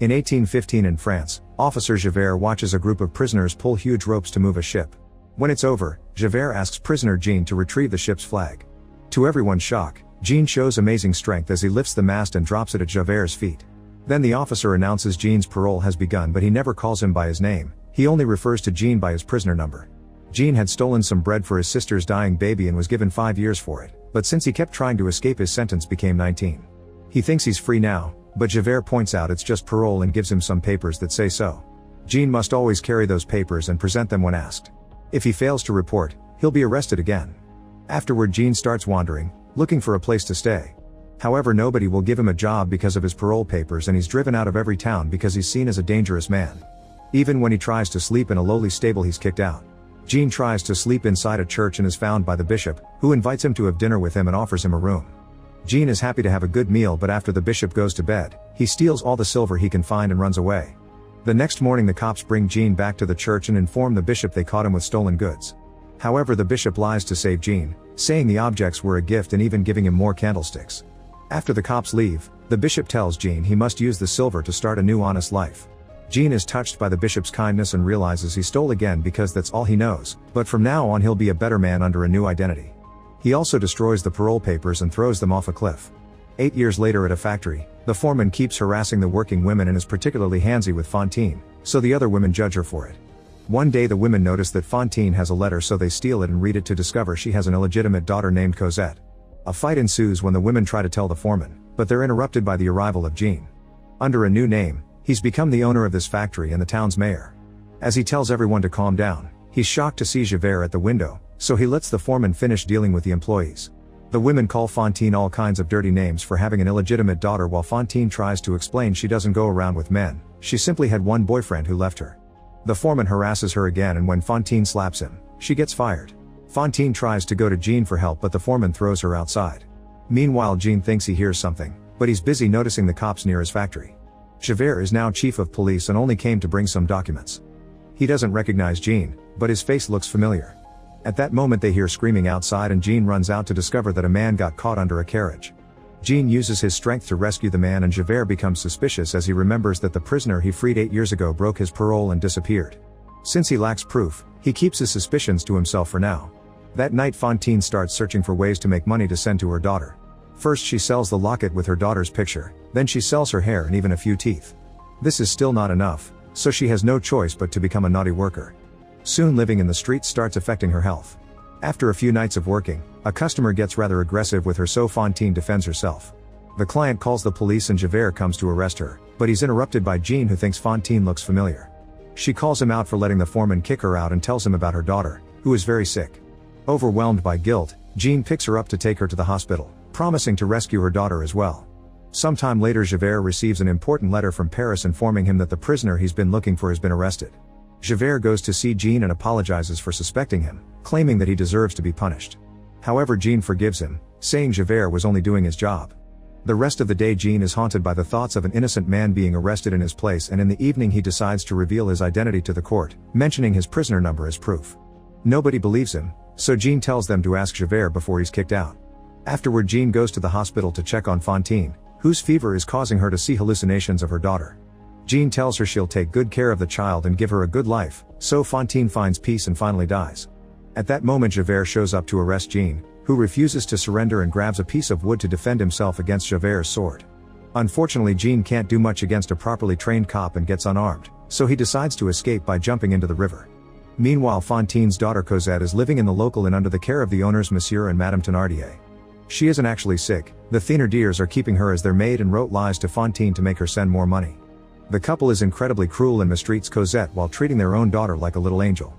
In 1815 in France, Officer Javert watches a group of prisoners pull huge ropes to move a ship. When it's over, Javert asks prisoner Jean to retrieve the ship's flag. To everyone's shock, Jean shows amazing strength as he lifts the mast and drops it at Javert's feet. Then the officer announces Jean's parole has begun, but he never calls him by his name, he only refers to Jean by his prisoner number. Jean had stolen some bread for his sister's dying baby and was given 5 years for it, but since he kept trying to escape, his sentence became 19. He thinks he's free now, but Javert points out it's just parole and gives him some papers that say so. Jean must always carry those papers and present them when asked. If he fails to report, he'll be arrested again. Afterward, Jean starts wandering, looking for a place to stay. However, nobody will give him a job because of his parole papers, and he's driven out of every town because he's seen as a dangerous man. Even when he tries to sleep in a lowly stable, he's kicked out. Jean tries to sleep inside a church and is found by the bishop, who invites him to have dinner with him and offers him a room. Jean is happy to have a good meal, but after the bishop goes to bed, he steals all the silver he can find and runs away. The next morning, the cops bring Jean back to the church and inform the bishop they caught him with stolen goods. However, the bishop lies to save Jean, saying the objects were a gift and even giving him more candlesticks. After the cops leave, the bishop tells Jean he must use the silver to start a new honest life. Jean is touched by the bishop's kindness and realizes he stole again because that's all he knows, but from now on he'll be a better man under a new identity. He also destroys the parole papers and throws them off a cliff. 8 years later at a factory, the foreman keeps harassing the working women and is particularly handsy with Fantine, so the other women judge her for it. One day the women notice that Fantine has a letter, so they steal it and read it to discover she has an illegitimate daughter named Cosette. A fight ensues when the women try to tell the foreman, but they're interrupted by the arrival of Jean. Under a new name, he's become the owner of this factory and the town's mayor. As he tells everyone to calm down, he's shocked to see Javert at the window, so he lets the foreman finish dealing with the employees. The women call Fantine all kinds of dirty names for having an illegitimate daughter, while Fantine tries to explain she doesn't go around with men, she simply had one boyfriend who left her. The foreman harasses her again, and when Fantine slaps him, she gets fired. Fantine tries to go to Jean for help, but the foreman throws her outside. Meanwhile, Jean thinks he hears something, but he's busy noticing the cops near his factory. Javert is now chief of police and only came to bring some documents. He doesn't recognize Jean, but his face looks familiar. At that moment they hear screaming outside, and Jean runs out to discover that a man got caught under a carriage. Jean uses his strength to rescue the man, and Javert becomes suspicious as he remembers that the prisoner he freed 8 years ago broke his parole and disappeared. Since he lacks proof, he keeps his suspicions to himself for now. That night Fantine starts searching for ways to make money to send to her daughter. First she sells the locket with her daughter's picture, then she sells her hair and even a few teeth. This is still not enough, so she has no choice but to become a naughty worker. Soon living in the streets starts affecting her health. After a few nights of working, a customer gets rather aggressive with her, so Fantine defends herself. The client calls the police and Javert comes to arrest her, but he's interrupted by Jean, who thinks Fantine looks familiar. She calls him out for letting the foreman kick her out and tells him about her daughter, who is very sick. Overwhelmed by guilt, Jean picks her up to take her to the hospital, promising to rescue her daughter as well. Sometime later Javert receives an important letter from Paris informing him that the prisoner he's been looking for has been arrested. Javert goes to see Jean and apologizes for suspecting him, claiming that he deserves to be punished. However, Jean forgives him, saying Javert was only doing his job. The rest of the day Jean is haunted by the thoughts of an innocent man being arrested in his place, and in the evening he decides to reveal his identity to the court, mentioning his prisoner number as proof. Nobody believes him, so Jean tells them to ask Javert before he's kicked out. Afterward Jean goes to the hospital to check on Fantine, whose fever is causing her to see hallucinations of her daughter. Jean tells her she'll take good care of the child and give her a good life, so Fantine finds peace and finally dies. At that moment Javert shows up to arrest Jean, who refuses to surrender and grabs a piece of wood to defend himself against Javert's sword. Unfortunately, Jean can't do much against a properly trained cop and gets unarmed, so he decides to escape by jumping into the river. Meanwhile, Fantine's daughter Cosette is living in the local inn under the care of the owners Monsieur and Madame Thénardier. She isn't actually sick, the Thénardiers are keeping her as their maid and wrote lies to Fantine to make her send more money. The couple is incredibly cruel and mistreats Cosette while treating their own daughter like a little angel.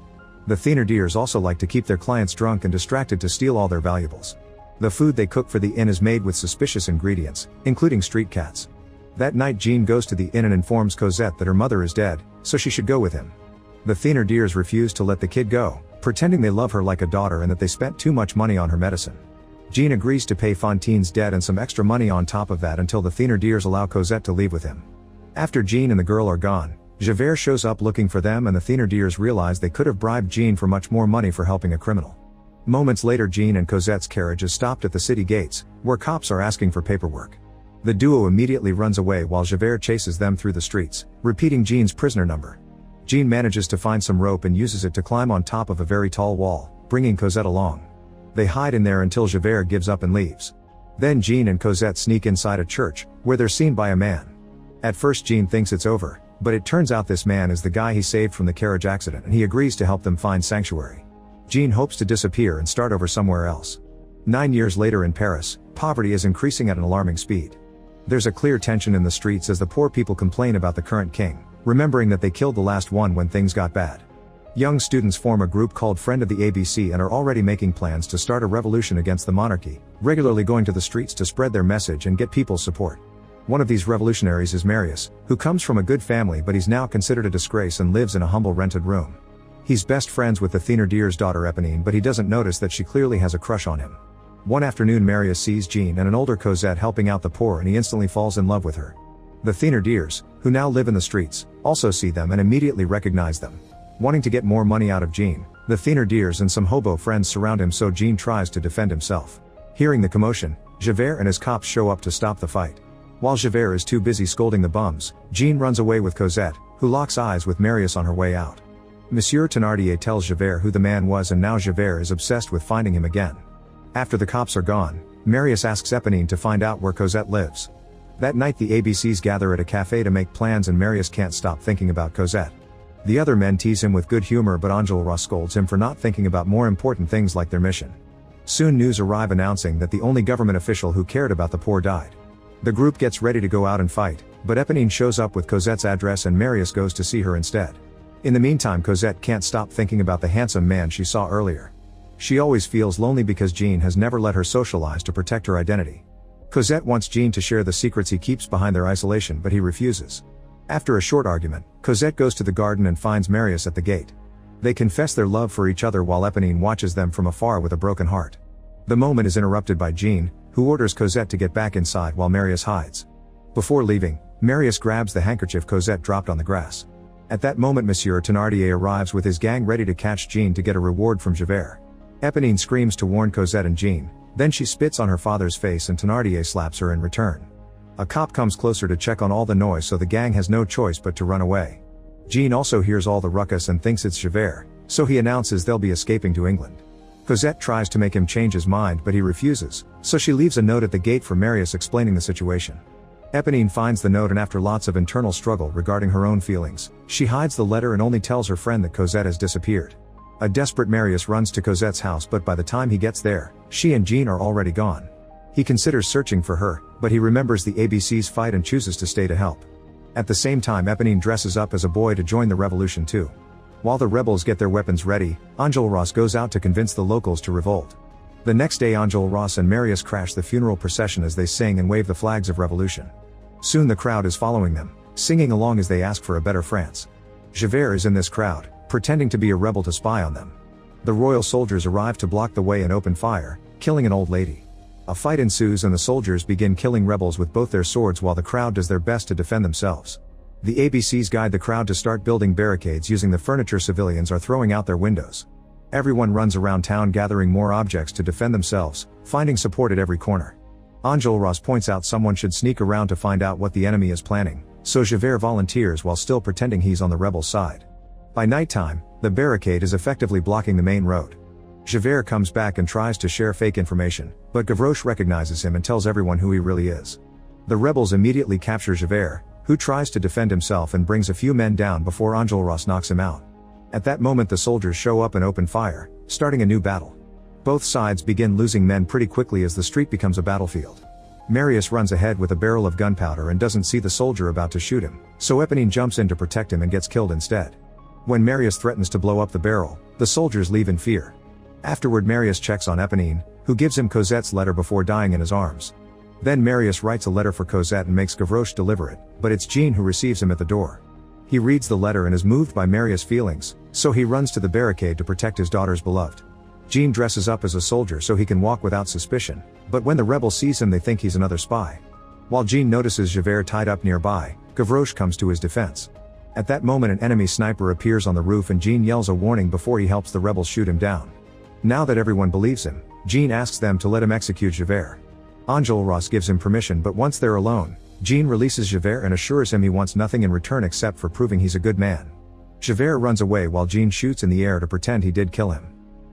The Thénardiers also like to keep their clients drunk and distracted to steal all their valuables. The food they cook for the inn is made with suspicious ingredients, including street cats. That night Jean goes to the inn and informs Cosette that her mother is dead, so she should go with him. The Thénardiers refuse to let the kid go, pretending they love her like a daughter and that they spent too much money on her medicine. Jean agrees to pay Fantine's debt and some extra money on top of that until the Thénardiers allow Cosette to leave with him. After Jean and the girl are gone, Javert shows up looking for them, and the Thénardiers realize they could have bribed Jean for much more money for helping a criminal. Moments later Jean and Cosette's carriage is stopped at the city gates, where cops are asking for paperwork. The duo immediately runs away while Javert chases them through the streets, repeating Jean's prisoner number. Jean manages to find some rope and uses it to climb on top of a very tall wall, bringing Cosette along. They hide in there until Javert gives up and leaves. Then Jean and Cosette sneak inside a church, where they're seen by a man. At first Jean thinks it's over, but it turns out this man is the guy he saved from the carriage accident and he agrees to help them find sanctuary. Jean hopes to disappear and start over somewhere else. 9 years later in Paris, poverty is increasing at an alarming speed. There's a clear tension in the streets as the poor people complain about the current king, remembering that they killed the last one when things got bad. Young students form a group called Friend of the ABC and are already making plans to start a revolution against the monarchy, regularly going to the streets to spread their message and get people's support. One of these revolutionaries is Marius, who comes from a good family but he's now considered a disgrace and lives in a humble rented room. He's best friends with the Thénardier's daughter Éponine, but he doesn't notice that she clearly has a crush on him. One afternoon Marius sees Jean and an older Cosette helping out the poor and he instantly falls in love with her. The Thénardiers, who now live in the streets, also see them and immediately recognize them. Wanting to get more money out of Jean, the Thénardiers and some hobo friends surround him so Jean tries to defend himself. Hearing the commotion, Javert and his cops show up to stop the fight. While Javert is too busy scolding the bums, Jean runs away with Cosette, who locks eyes with Marius on her way out. Monsieur Thénardier tells Javert who the man was and now Javert is obsessed with finding him again. After the cops are gone, Marius asks Éponine to find out where Cosette lives. That night the ABCs gather at a cafe to make plans and Marius can't stop thinking about Cosette. The other men tease him with good humor but Enjolras scolds him for not thinking about more important things like their mission. Soon news arrive announcing that the only government official who cared about the poor died. The group gets ready to go out and fight, but Éponine shows up with Cosette's address and Marius goes to see her instead. In the meantime Cosette can't stop thinking about the handsome man she saw earlier. She always feels lonely because Jean has never let her socialize to protect her identity. Cosette wants Jean to share the secrets he keeps behind their isolation but he refuses. After a short argument, Cosette goes to the garden and finds Marius at the gate. They confess their love for each other while Éponine watches them from afar with a broken heart. The moment is interrupted by Jean, who orders Cosette to get back inside while Marius hides. Before leaving, Marius grabs the handkerchief Cosette dropped on the grass. At that moment Monsieur Thénardier arrives with his gang ready to catch Jean to get a reward from Javert. Éponine screams to warn Cosette and Jean, then she spits on her father's face and Thénardier slaps her in return. A cop comes closer to check on all the noise so the gang has no choice but to run away. Jean also hears all the ruckus and thinks it's Javert, so he announces they'll be escaping to England. Cosette tries to make him change his mind but he refuses, so she leaves a note at the gate for Marius explaining the situation. Éponine finds the note and after lots of internal struggle regarding her own feelings, she hides the letter and only tells her friend that Cosette has disappeared. A desperate Marius runs to Cosette's house but by the time he gets there, she and Jean are already gone. He considers searching for her, but he remembers the ABC's fight and chooses to stay to help. At the same time Éponine dresses up as a boy to join the revolution too. While the rebels get their weapons ready, Enjolras goes out to convince the locals to revolt. The next day Enjolras and Marius crash the funeral procession as they sing and wave the flags of revolution. Soon the crowd is following them, singing along as they ask for a better France. Javert is in this crowd, pretending to be a rebel to spy on them. The royal soldiers arrive to block the way and open fire, killing an old lady. A fight ensues and the soldiers begin killing rebels with both their swords while the crowd does their best to defend themselves. The ABCs guide the crowd to start building barricades using the furniture civilians are throwing out their windows. Everyone runs around town gathering more objects to defend themselves, finding support at every corner. Enjolras points out someone should sneak around to find out what the enemy is planning, so Javert volunteers while still pretending he's on the rebels' side. By nighttime, the barricade is effectively blocking the main road. Javert comes back and tries to share fake information, but Gavroche recognizes him and tells everyone who he really is. The rebels immediately capture Javert, who tries to defend himself and brings a few men down before Enjolras knocks him out. At that moment the soldiers show up and open fire, starting a new battle. Both sides begin losing men pretty quickly as the street becomes a battlefield. Marius runs ahead with a barrel of gunpowder and doesn't see the soldier about to shoot him, so Éponine jumps in to protect him and gets killed instead. When Marius threatens to blow up the barrel, the soldiers leave in fear. Afterward Marius checks on Éponine, who gives him Cosette's letter before dying in his arms. Then Marius writes a letter for Cosette and makes Gavroche deliver it, but it's Jean who receives him at the door. He reads the letter and is moved by Marius' feelings, so he runs to the barricade to protect his daughter's beloved. Jean dresses up as a soldier so he can walk without suspicion, but when the rebel sees him they think he's another spy. While Jean notices Javert tied up nearby, Gavroche comes to his defense. At that moment an enemy sniper appears on the roof and Jean yells a warning before he helps the rebels shoot him down. Now that everyone believes him, Jean asks them to let him execute Javert. Enjolras gives him permission, but once they're alone, Jean releases Javert and assures him he wants nothing in return except for proving he's a good man. Javert runs away while Jean shoots in the air to pretend he did kill him.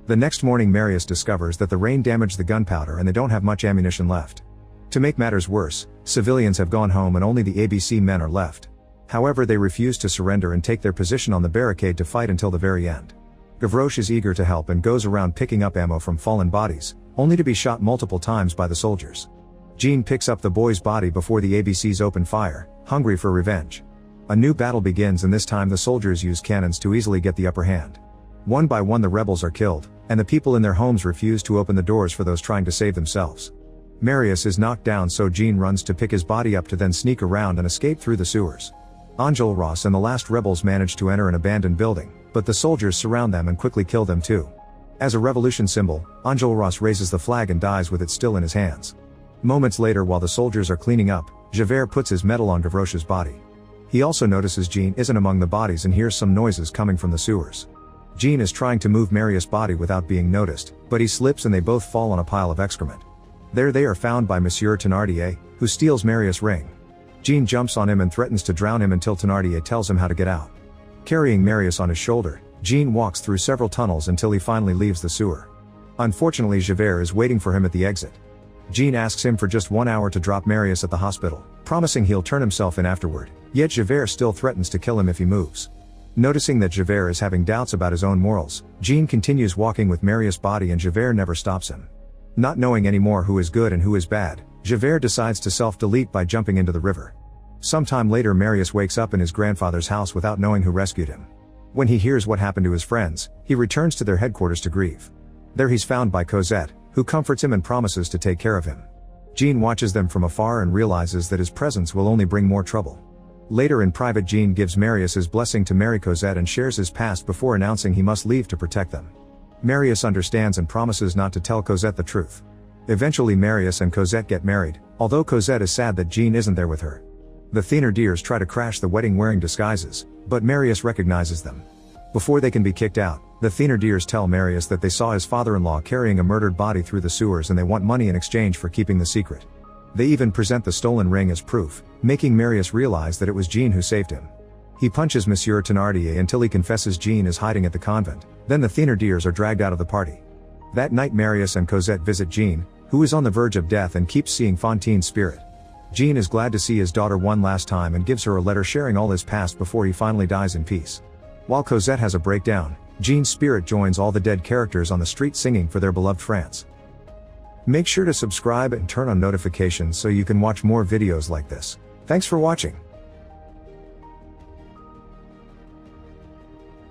The next morning Marius discovers that the rain damaged the gunpowder and they don't have much ammunition left. To make matters worse, civilians have gone home and only the ABC men are left. However, they refuse to surrender and take their position on the barricade to fight until the very end. Gavroche is eager to help and goes around picking up ammo from fallen bodies, only to be shot multiple times by the soldiers. Jean picks up the boy's body before the ABCs open fire, hungry for revenge. A new battle begins, and this time the soldiers use cannons to easily get the upper hand. One by one the rebels are killed, and the people in their homes refuse to open the doors for those trying to save themselves. Marius is knocked down, so Jean runs to pick his body up to then sneak around and escape through the sewers. Enjolras and the last rebels manage to enter an abandoned building, but the soldiers surround them and quickly kill them too. As a revolution symbol, Enjolras raises the flag and dies with it still in his hands. Moments later, while the soldiers are cleaning up, Javert puts his medal on Gavroche's body. He also notices Jean isn't among the bodies and hears some noises coming from the sewers. Jean is trying to move Marius' body without being noticed, but he slips and they both fall on a pile of excrement. There they are found by Monsieur Thénardier, who steals Marius' ring. Jean jumps on him and threatens to drown him until Thénardier tells him how to get out. Carrying Marius on his shoulder, Jean walks through several tunnels until he finally leaves the sewer. Unfortunately, Javert is waiting for him at the exit. Jean asks him for just 1 hour to drop Marius at the hospital, promising he'll turn himself in afterward, yet Javert still threatens to kill him if he moves. Noticing that Javert is having doubts about his own morals, Jean continues walking with Marius' body and Javert never stops him. Not knowing anymore who is good and who is bad, Javert decides to self-delete by jumping into the river. Sometime later, Marius wakes up in his grandfather's house without knowing who rescued him. When he hears what happened to his friends, he returns to their headquarters to grieve. There he's found by Cosette, who comforts him and promises to take care of him. Jean watches them from afar and realizes that his presence will only bring more trouble. Later in private, Jean gives Marius his blessing to marry Cosette and shares his past before announcing he must leave to protect them. Marius understands and promises not to tell Cosette the truth. Eventually Marius and Cosette get married, although Cosette is sad that Jean isn't there with her. The Thénardiers try to crash the wedding wearing disguises, but Marius recognizes them. Before they can be kicked out, the Thénardiers tell Marius that they saw his father-in-law carrying a murdered body through the sewers and they want money in exchange for keeping the secret. They even present the stolen ring as proof, making Marius realize that it was Jean who saved him. He punches Monsieur Thénardier until he confesses Jean is hiding at the convent, then the Thénardiers are dragged out of the party. That night Marius and Cosette visit Jean, who is on the verge of death and keeps seeing Fantine's spirit. Jean is glad to see his daughter one last time and gives her a letter sharing all his past before he finally dies in peace. While Cosette has a breakdown, Jean's spirit joins all the dead characters on the street singing for their beloved France. Make sure to subscribe and turn on notifications so you can watch more videos like this. Thanks for watching.